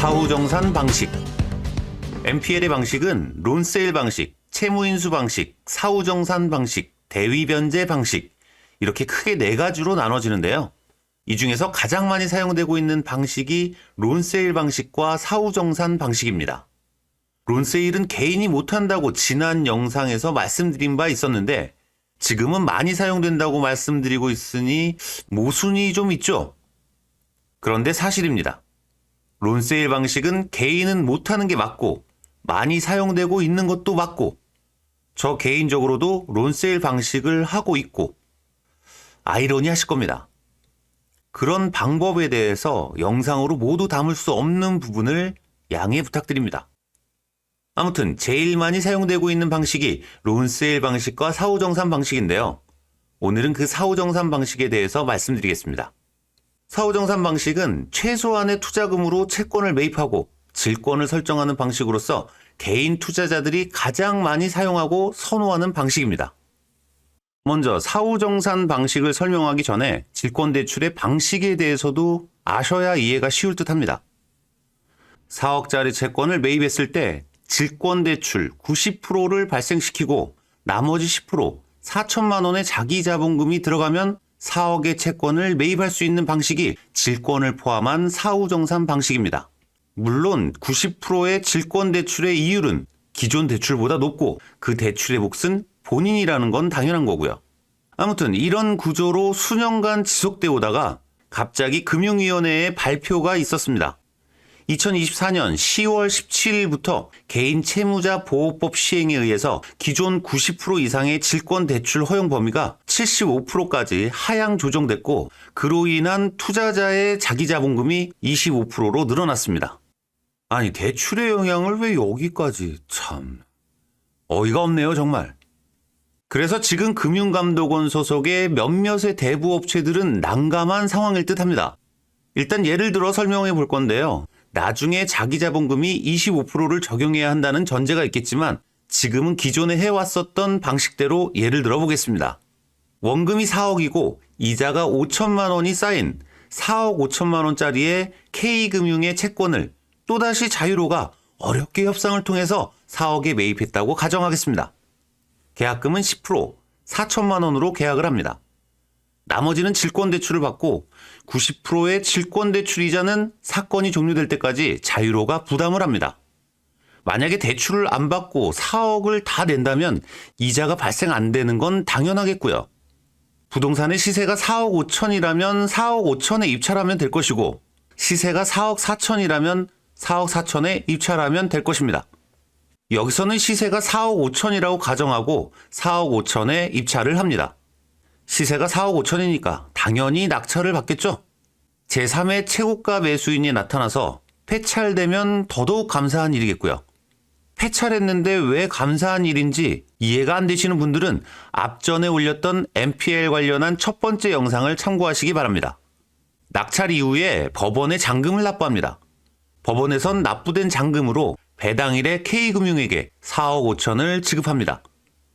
사후정산 방식. MPL의 방식은 론세일 방식, 채무인수 방식, 사후정산 방식, 대위변제 방식 이렇게 크게 4가지로 나눠지는데요. 이 중에서 가장 많이 사용되고 있는 방식이 론세일 방식과 사후정산 방식입니다. 론세일은 개인이 못한다고 지난 영상에서 말씀드린 바 있었는데 지금은 많이 사용된다고 말씀드리고 있으니 모순이 좀 있죠? 그런데 사실입니다. 론세일 방식은 개인은 못하는 게 맞고 많이 사용되고 있는 것도 맞고 저 개인적으로도 론세일 방식을 하고 있고 아이러니 하실 겁니다. 그런 방법에 대해서 영상으로 모두 담을 수 없는 부분을 양해 부탁드립니다. 아무튼 제일 많이 사용되고 있는 방식이 론세일 방식과 사후정산 방식인데요. 오늘은 그 사후정산 방식에 대해서 말씀드리겠습니다. 사후정산 방식은 최소한의 투자금으로 채권을 매입하고 질권을 설정하는 방식으로서 개인 투자자들이 가장 많이 사용하고 선호하는 방식입니다. 먼저 사후정산 방식을 설명하기 전에 질권대출의 방식에 대해서도 아셔야 이해가 쉬울 듯합니다. 4억짜리 채권을 매입했을 때 질권대출 90%를 발생시키고 나머지 10%, 4천만 원의 자기자본금이 들어가면 4억의 채권을 매입할 수 있는 방식이 질권을 포함한 사후정산 방식입니다. 물론 90%의 질권대출의 이율은 기존 대출보다 높고 그 대출의 몫은 본인이라는 건 당연한 거고요. 아무튼 이런 구조로 수년간 지속되어 오다가 갑자기 금융위원회의 발표가 있었습니다. 2024년 10월 17일부터 개인 채무자 보호법 시행에 의해서 기존 90% 이상의 질권 대출 허용 범위가 75%까지 하향 조정됐고 그로 인한 투자자의 자기자본금이 25%로 늘어났습니다. 아니 대출의 영향을 왜 여기까지 참 어이가 없네요 정말. 그래서 지금 금융감독원 소속의 몇몇의 대부업체들은 난감한 상황일 듯합니다. 일단 예를 들어 설명해 볼 건데요. 나중에 자기자본금이 25%를 적용해야 한다는 전제가 있겠지만 지금은 기존에 해왔었던 방식대로 예를 들어 보겠습니다. 원금이 4억이고 이자가 5천만 원이 쌓인 4억 5천만 원짜리의 K금융의 채권을 또다시 자유로가 어렵게 협상을 통해서 4억에 매입했다고 가정하겠습니다. 계약금은 10%, 4천만 원으로 계약을 합니다. 나머지는 질권대출을 받고 90%의 질권대출 이자는 사건이 종료될 때까지 자유로가 부담을 합니다. 만약에 대출을 안 받고 4억을 다 낸다면 이자가 발생 안 되는 건 당연하겠고요. 부동산의 시세가 4억 5천이라면 4억 5천에 입찰하면 될 것이고 시세가 4억 4천이라면 4억 4천에 입찰하면 될 것입니다. 여기서는 시세가 4억 5천이라고 가정하고 4억 5천에 입찰을 합니다. 시세가 4억 5천이니까 당연히 낙찰을 받겠죠. 제3의 최고가 매수인이 나타나서 폐찰되면 더더욱 감사한 일이겠고요. 폐찰했는데 왜 감사한 일인지 이해가 안 되시는 분들은 앞전에 올렸던 MPL 관련한 첫 번째 영상을 참고하시기 바랍니다. 낙찰 이후에 법원에 잔금을 납부합니다. 법원에선 납부된 잔금으로 배당일에 K금융에게 4억 5천을 지급합니다.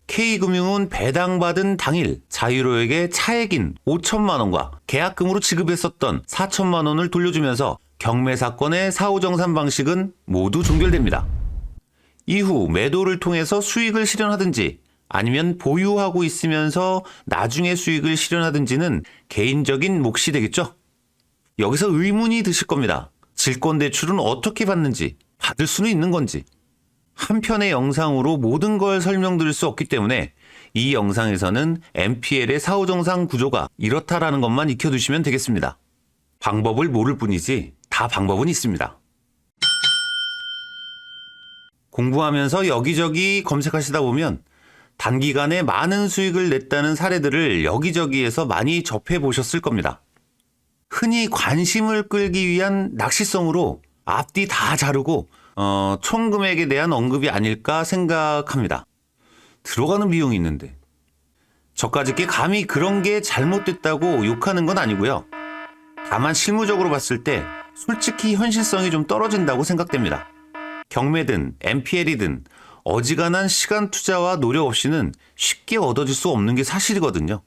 K금융은 배당받은 당일 자유로에게 차액인 5천만 원과 계약금으로 지급했었던 4천만 원을 돌려주면서 경매사건의 사후정산 방식은 모두 종결됩니다. 이후 매도를 통해서 수익을 실현하든지 아니면 보유하고 있으면서 나중에 수익을 실현하든지는 개인적인 몫이 되겠죠. 여기서 의문이 드실 겁니다. 질권대출은 어떻게 받는지, 받을 수는 있는 건지. 한 편의 영상으로 모든 걸 설명드릴 수 없기 때문에 이 영상에서는 MPL의 사후정산 구조가 이렇다라는 것만 익혀두시면 되겠습니다. 방법을 모를 뿐이지 다 방법은 있습니다. 공부하면서 여기저기 검색하시다 보면 단기간에 많은 수익을 냈다는 사례들을 여기저기에서 많이 접해보셨을 겁니다. 흔히 관심을 끌기 위한 낚시성으로 앞뒤 다 자르고 총 금액에 대한 언급이 아닐까 생각합니다. 들어가는 비용이 있는데 저까짓게 감히 그런 게 잘못됐다고 욕하는 건 아니고요. 다만 실무적으로 봤을 때 솔직히 현실성이 좀 떨어진다고 생각됩니다. 경매든 MPL이든 어지간한 시간 투자와 노력 없이는 쉽게 얻어질 수 없는 게 사실이거든요.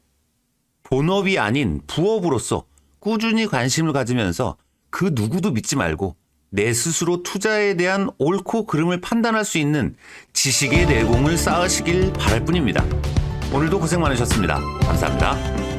본업이 아닌 부업으로서 꾸준히 관심을 가지면서 그 누구도 믿지 말고 내 스스로 투자에 대한 옳고 그름을 판단할 수 있는 지식의 내공을 쌓으시길 바랄 뿐입니다. 오늘도 고생 많으셨습니다. 감사합니다.